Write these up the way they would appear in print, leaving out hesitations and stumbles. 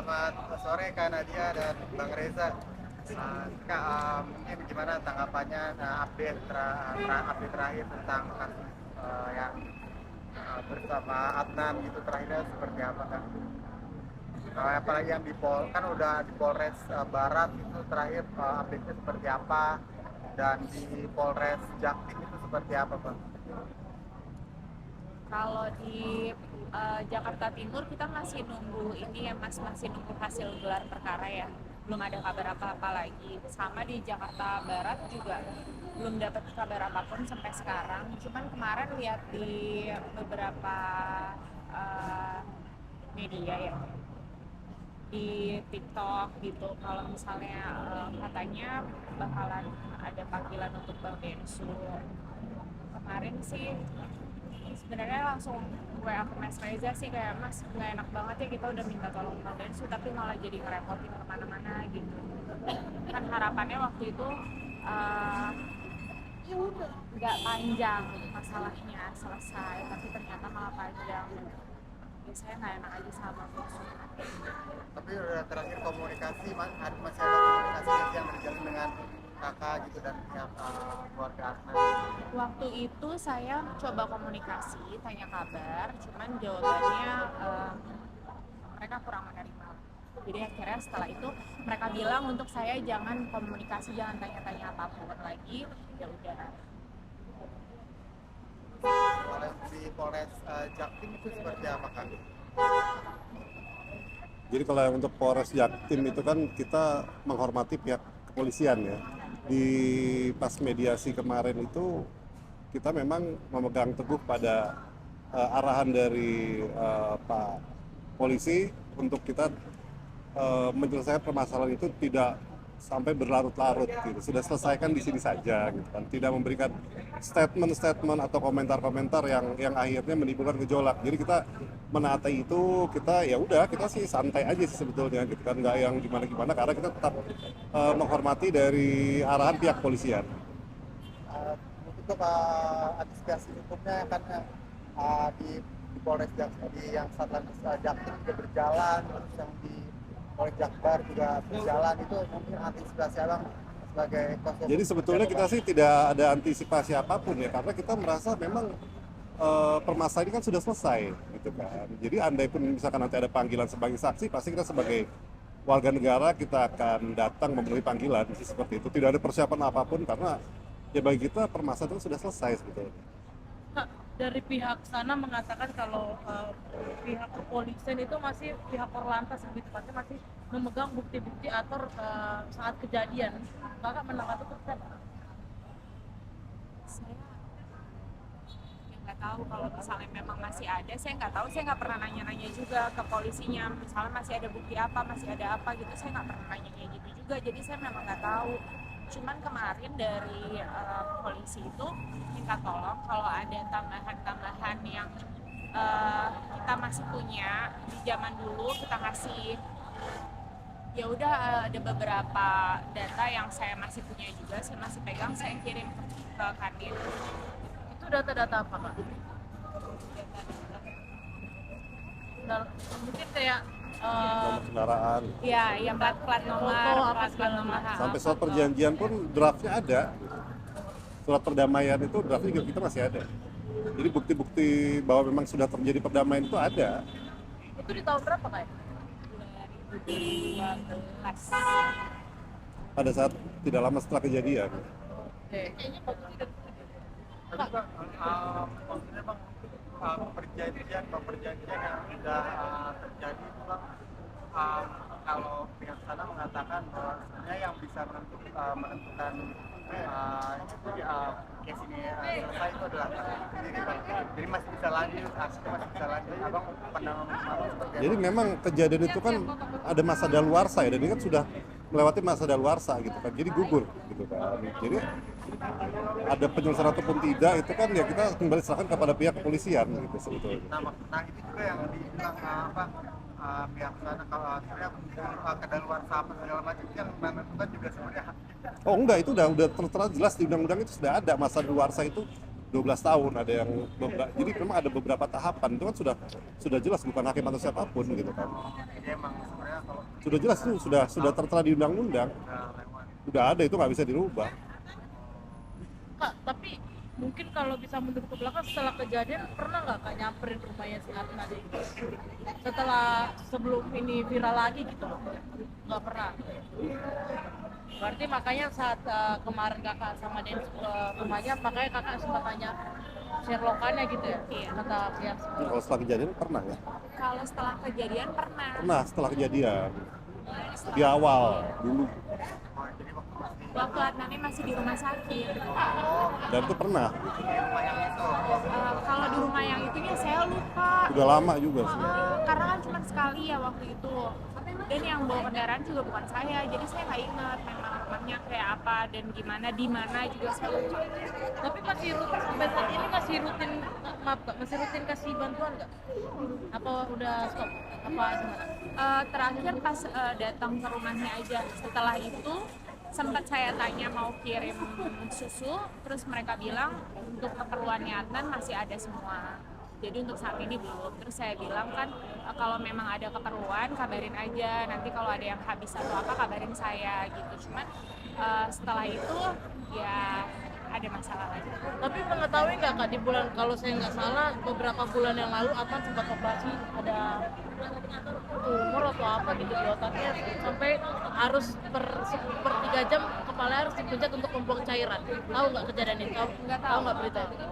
Selamat sore Kak Nadia dan Bang Reza. Kak, mungkin gimana tanggapannya update terakhir tentang kasus yang bersama Adnan gitu terakhirnya seperti apa Kak? Apalagi yang kan udah di Polres Barat itu terakhir update-nya seperti apa dan di Polres Jaktim itu seperti apa Bang? Kalau di Jakarta Timur kita masih nunggu ini ya Mas, masih nunggu hasil gelar perkara ya. Belum ada kabar apa-apa lagi. Sama di Jakarta Barat juga belum dapat kabar apapun sampai sekarang. Cuman kemarin lihat di beberapa eh, media ya, di TikTok gitu, kalau misalnya katanya bakalan ada panggilan untuk Bang Densu. Kemarin sih sebenarnya langsung WA ke Mas Reza sih, kayak Mas nggak enak banget ya kita udah minta tolong Bang Densu tapi malah jadi ngerepotin kemana-mana gitu. Kan harapannya waktu itu uh, nggak panjang masalahnya selesai, tapi ternyata malah panjang. Ya saya nggak enak aja sama Bang Densu. Tapi udah terakhir komunikasi, masih ada komunikasi yang terjalin dengan kakak gitu dan pihak keluarga Adnan. Waktu itu saya coba komunikasi, tanya kabar, cuman jawabannya mereka kurang menerima. Jadi akhirnya setelah itu mereka bilang untuk saya jangan komunikasi, jangan tanya-tanya apapun lagi. Ya udah. Kalau di Polres Jaktim itu seperti apa Kak? Jadi kalau yang untuk Polres Jaktim itu kan kita menghormati pihak kepolisian ya. Di pas mediasi kemarin itu kita memang memegang teguh pada arahan dari Pak Polisi untuk kita menyelesaikan permasalahan itu tidak sampai berlarut-larut gitu. Sudah selesaikan di sini saja gitu kan. Tidak memberikan statement-statement atau komentar-komentar yang akhirnya menimbulkan gejolak. Jadi kita menaati itu, kita ya udah kita sih santai aja sih sebetulnya gitu kan, nggak yang gimana-gimana karena kita tetap menghormati dari arahan pihak polisian. Untuk antisipasi hukumnya kan di Polres Jaktim, di yang Satlantas Jaktim juga berjalan, terus yang di Polres Jakbar juga berjalan, itu mungkin antisipasi abang sebagai kuasa Jadi hukum sebetulnya kita sih tidak ada antisipasi apapun ya, karena kita merasa memang permasalahan ini kan sudah selesai gitu kan. Jadi andai pun misalkan nanti ada panggilan sebagai saksi, pasti kita sebagai warga negara kita akan datang memenuhi panggilan sih, seperti itu. Tidak ada persiapan apapun karena ya bagi kita permasalahan itu sudah selesai sebetulnya. Kak, dari pihak sana mengatakan kalau pihak kepolisian itu masih pihak Korlantas lebih tepatnya masih memegang bukti-bukti atau saat kejadian. Kakak menanggapi itu seperti apa? Saya ya nggak tahu, kalau misalnya memang masih ada, saya nggak tahu, saya nggak pernah nanya-nanya juga ke polisinya misalnya masih ada bukti apa, masih ada apa gitu, saya nggak pernah nanya kayak gitu juga, jadi saya memang nggak tahu. Cuman kemarin dari polisi itu minta tolong kalau ada tambahan-tambahan yang kita masih punya di zaman dulu kita kasih. Ya udah, ada beberapa data yang saya masih punya juga, saya masih pegang, saya kirim ke Kadin. Itu data-data apa, Kak? Mungkin kayak Nomor kendaraan. Ya, yang plat nomor, foto apa plat segala nomor. macam. Sampai surat perjanjian pun draftnya ada. Surat perdamaian itu draftnya juga kita masih ada. Jadi bukti-bukti bahwa memang sudah terjadi perdamaian itu ada. itu di tahun berapa, Kak? 2012. Pada saat tidak lama setelah kejadian. Oke. Kayaknya bagus tidak. tapi bang, maksudnya bang, perjanjian yang sudah terjadi itu bang, kalau pihak sana mengatakan bahwa sebenarnya yang bisa menentukan case ini selesai itu adalah hakim sendiri bang. Jadi masih bisa lanjut, aksinya masih bisa lanjut. Abang pandangan seperti apa? Jadi memang kejadian itu kan ada masa daluarsa ya, dan ini kan sudah melewati masa daluarsa gitu kan, jadi gugur gitu kan. Jadi ada penyelesaian ataupun tidak itu kan ya kita kembali serahkan kepada pihak kepolisian gitu sebetulnya. Nah itu juga yang dibilang pihak sana kalau sebenarnya kedaluarsa apa segala macam yang menentukan juga sebenarnya hakim. Oh enggak, itu udah tertera jelas di undang-undang, itu sudah ada masa daluarsa itu 12 tahun, ada yang beberapa, jadi memang ada beberapa tahapan itu kan sudah jelas, bukan hakim atau siapapun gitu kan. Jadi emang sebenarnya kalau Sudah jelas itu sudah tertera di undang-undang, udah lewat udah ada, itu nggak bisa dirubah. Kak, tapi mungkin kalau bisa mundur ke belakang setelah kejadian, pernah nggak Kak nyamperin rumahnya si Adnan itu? Setelah sebelum ini viral lagi gitu? Nggak pernah. Berarti makanya saat kemarin kakak sama Dennis ke rumahnya, makanya kakak sempat tanya Sherlockannya gitu ya? Iya. Kata pihak sebelah. Kalau setelah kejadian pernah ya? Kalau setelah kejadian pernah. Pernah setelah kejadian, di awal dulu, jadi waktu masih Waktu Adnannya masih di rumah sakit. dan itu pernah, di rumah yang itu Kalau di rumah yang itunya saya lupa. udah lama juga sih. Karena kan cuma sekali ya waktu itu. Dan yang bawa kendaraan juga bukan saya, jadi saya nggak ingat memang rumahnya kayak apa dan gimana, di mana juga saya lupa. Tapi masih rutin, sampai saat ini masih rutin, maaf Kak, masih rutin kasih bantuan nggak? Apa udah stop? Apa gimana? Terakhir pas datang ke rumahnya aja. Setelah itu sempat saya tanya mau kirim susu, terus mereka bilang untuk keperluannya Adnan masih ada semua. Jadi untuk saat ini belum. Terus saya bilang kan kalau memang ada keperluan kabarin aja. Nanti kalau ada yang habis atau apa kabarin saya gitu. Cuman setelah itu ya ada masalah lagi. Tapi mengetahui nggak Kak, di bulan, kalau saya nggak salah beberapa bulan yang lalu Adnan sempat operasi, ada tumor atau apa gitu di otaknya, sampai harus per 3 jam kepala harus dipencet untuk membuang cairan. Tahu nggak kejadian itu? Nggak Tahu tahu. nggak berita itu?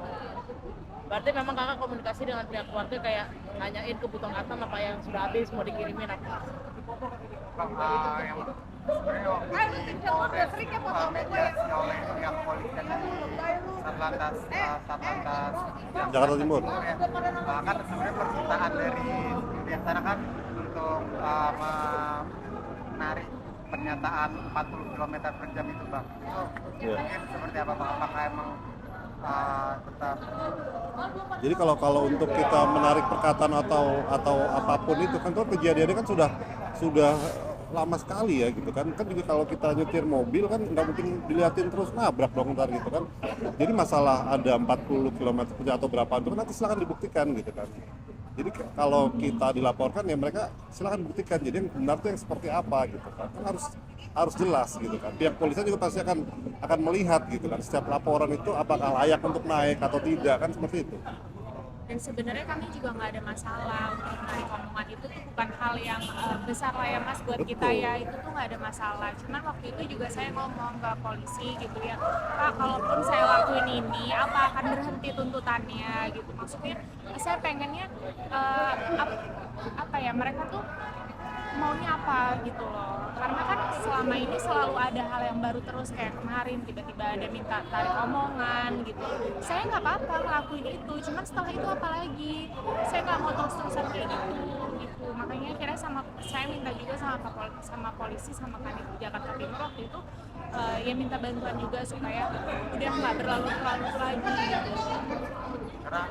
Berarti memang kakak komunikasi dengan pihak keluarga, kayak nanyain kebutuhan Adnan apa yang sudah habis, mau dikirimin apa? Bang, yang sebenarnya waktu mediasi oleh pihak polisian di Satlantas Jakarta Timur. ya, kan sebenarnya permintaan dari pihak sana kan untuk menarik pernyataan 40 km per jam itu bang. Itu Iya. mungkin seperti apa bang? Apakah emang tetap Jadi kalau untuk kita menarik perkataan atau apapun itu kan kejadiannya kan sudah lama sekali ya gitu kan juga kalau kita nyetir mobil kan nggak mungkin diliatin terus nabrak dong ntar gitu kan. Jadi masalah ada 40 km per jam atau berapa itu kan nanti silakan dibuktikan gitu kan. Jadi kalau kita dilaporkan ya mereka silakan buktikan. Jadi yang benar tuh yang seperti apa gitu kan harus jelas gitu kan. Pihak polisian juga pasti akan melihat gitu kan setiap laporan itu apakah layak untuk naik atau tidak kan seperti itu. Dan sebenarnya kami juga nggak ada masalah untuk menarik omongan itu tuh bukan hal yang besar lah ya mas buat kita Betul. ya, itu tuh nggak ada masalah. Cuman waktu itu juga saya ngomong ke polisi gitu ya, Pak kalaupun saya lakuin ini apa akan berhenti tuntutannya gitu. Maksudnya saya pengennya apa ya mereka tuh maunya apa gitu loh, karena kan selama ini selalu ada hal yang baru terus, kayak kemarin tiba-tiba ada minta tarik omongan gitu. Saya nggak apa-apa ngelakuin itu, cuman setelah itu apa lagi, saya nggak mau terus-terusan kayak gitu. Makanya akhirnya saya minta juga sama polisi sama Kanit Jakarta Timur waktu itu ya minta bantuan juga supaya udah nggak berlarut-larut lagi gitu. karena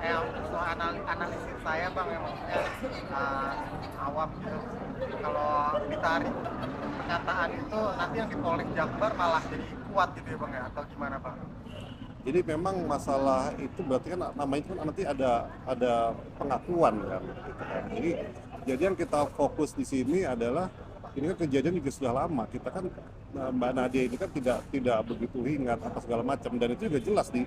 soal analisis saya bang yang maksudnya awam gitu kalau ditarik pernyataan itu nanti yang di Polres Jakbar malah jadi kuat gitu ya bang ya atau gimana bang? Jadi memang masalah itu berarti kan namanya itu kan nanti ada pengakuan kan, gitu kan. Jadi yang kita fokus di sini adalah ini kan kejadian juga sudah lama. Kita kan Mbak Nadia ini kan tidak begitu ingat apa segala macam dan itu juga jelas di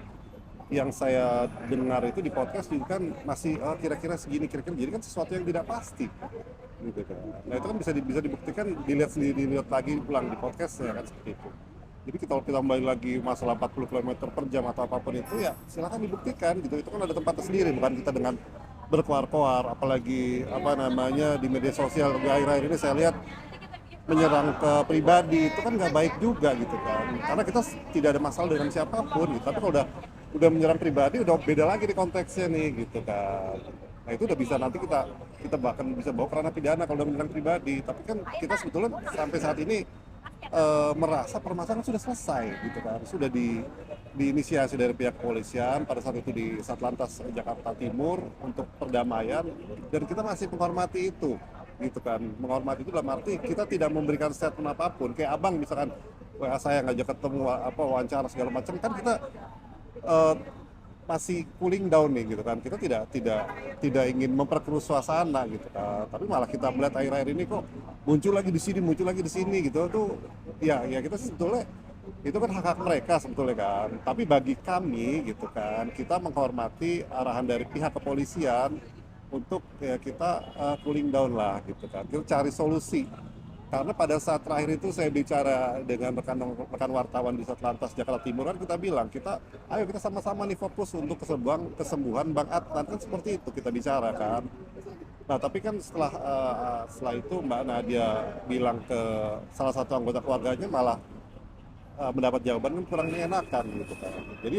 yang saya dengar itu di podcast juga kan masih kira-kira segini kira-kira jadi kan sesuatu yang tidak pasti gitu kan. Nah itu kan bisa dibuktikan dilihat lagi ulang di podcastnya kan seperti itu. Jadi kalau kita kembali lagi masalah 40 km per jam atau apapun itu ya silakan dibuktikan gitu. Itu kan ada tempatnya sendiri, bukan kita dengan berkoar-koar apalagi apa namanya di media sosial di akhir-akhir ini saya lihat menyerang ke pribadi itu kan nggak baik juga gitu kan. Karena kita tidak ada masalah dengan siapapun gitu. Tapi kalau udah menyerang pribadi udah beda lagi di konteksnya nih gitu kan. Nah itu udah bisa nanti kita bahkan bisa bawa ke ranah pidana kalau udah menyerang pribadi. Tapi kan kita sebetulnya sampai saat ini merasa permasalahan sudah selesai gitu kan, sudah diinisiasi dari pihak kepolisian pada saat itu di Satlantas Jakarta Timur untuk perdamaian dan kita masih menghormati itu gitu kan. Menghormati itu dalam arti kita tidak memberikan statement apapun kayak abang misalkan WA saya ngajak ketemu apa wawancara segala macam kan kita masih cooling down nih gitu kan. Kita tidak ingin memperkeruh suasana gitu kan. Tapi malah kita melihat akhir-akhir ini kok muncul lagi di sini gitu tuh ya kita sebetulnya itu kan hak-hak mereka sebetulnya kan. Tapi bagi kami gitu kan, kita menghormati arahan dari pihak kepolisian untuk ya kita cooling down lah gitu kan. Kita cari solusi. Karena pada saat terakhir itu saya bicara dengan rekan wartawan di Satlantas Jakarta Timur kan kita bilang ayo kita sama-sama nih fokus untuk kesembuhan Bang Adnan kan seperti itu kita bicara kan. Nah tapi kan setelah itu Mbak Nadia bilang ke salah satu anggota keluarganya malah mendapat jawaban yang kurang mengenakan gitu kan. Jadi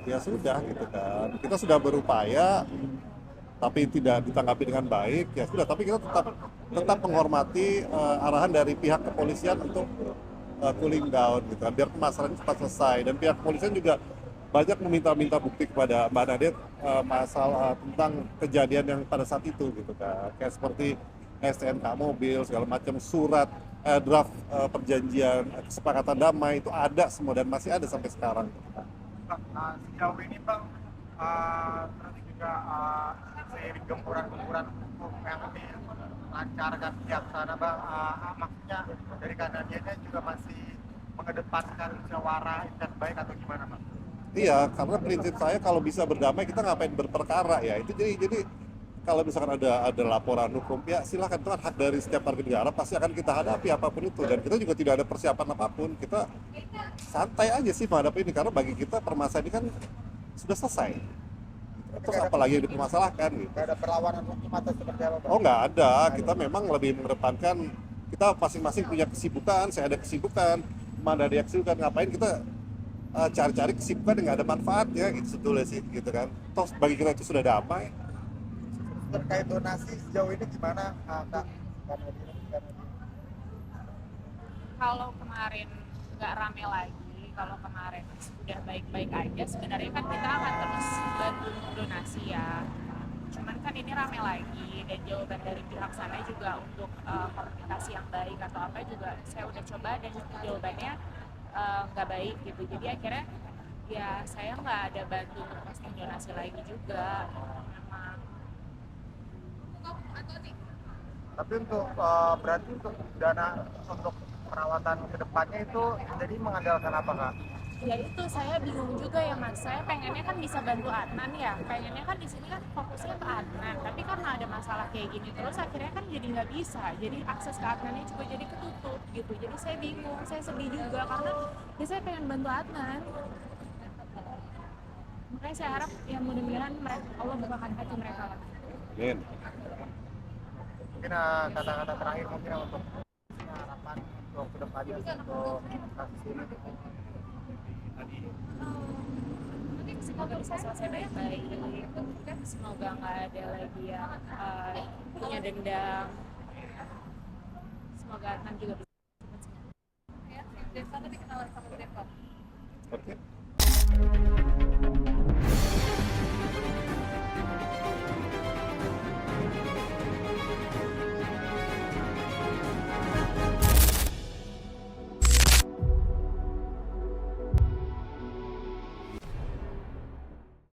ya sudah gitu kan. Kita sudah berupaya tapi tidak ditanggapi dengan baik ya sudah, tapi kita tetap menghormati arahan dari pihak kepolisian untuk cooling down gitu kan, biar permasalahan cepat selesai. Dan pihak kepolisian juga banyak meminta bukti kepada Mbak Nadia masalah tentang kejadian yang pada saat itu gitu kan, kayak seperti STNK mobil segala macam, surat draft perjanjian kesepakatan damai itu ada semua dan masih ada sampai sekarang. Sejauh ini Bang, terus juga seiring gempuran hukum yang dilancarkan tiap sana Bang, maksudnya dari Kanadianya juga masih mengedepankan musyawarah intent baik atau gimana Bang? Iya, karena prinsip saya kalau bisa berdamai kita ngapain berperkara ya. Itu jadi kalau misalkan ada laporan hukum ya silakan, itu kan hak dari setiap warga negara, pasti akan kita hadapi apapun itu. Dan kita juga tidak ada persiapan apapun, kita santai aja sih menghadapi ini karena bagi kita permasalahan ini kan sudah selesai. Terus apalagi yang dipermasalahkan gitu. Nggak ada perlawanan hukum atau seperti apa Bang? Oh nggak ada, kita memang lebih mengedepankan, kita masing-masing punya kesibukan, saya ada kesibukan, mana ada yang kesibukan, ngapain kita cari-cari kesibukan yang nggak ada manfaatnya gitu sebetulnya sih gitu kan. Toh bagi kita itu sudah damai. Terkait donasi sejauh ini gimana Kak? Kalau kemarin nggak rame lagi, kalau kemarin sudah baik-baik aja, sebenarnya kan kita akan terus bantu donasi ya. Cuman kan ini rame lagi dan jawaban dari pihak sana juga untuk komunikasi yang baik atau apa juga saya udah coba dan jawabannya nggak baik gitu. Jadi akhirnya ya saya nggak ada bantu untuk posting donasi lagi juga. Memang. Tapi untuk berarti untuk dana untuk perawatan kedepannya itu jadi mengandalkan apa Kak? Ya itu saya bingung juga ya Mas, saya pengennya kan bisa bantu Adnan ya, pengennya kan di sini kan fokusnya ke Adnan, tapi karena ada masalah kayak gini terus akhirnya kan jadi nggak bisa, jadi akses ke Adnannya juga jadi ketutup gitu. Jadi saya bingung, saya sedih juga karena ya saya pengen bantu Adnan. Makanya saya harap ya mudah-mudahan Allah bukakan hati mereka lah. Amin. Mungkin kata-kata terakhir mungkin untuk harapan untuk kedepannya untuk kasus ini. Semoga bisa selesai baik-baik, semoga nggak ada lagi yang punya dendam, semoga Adnan juga bisa cepat sembuh. Oke.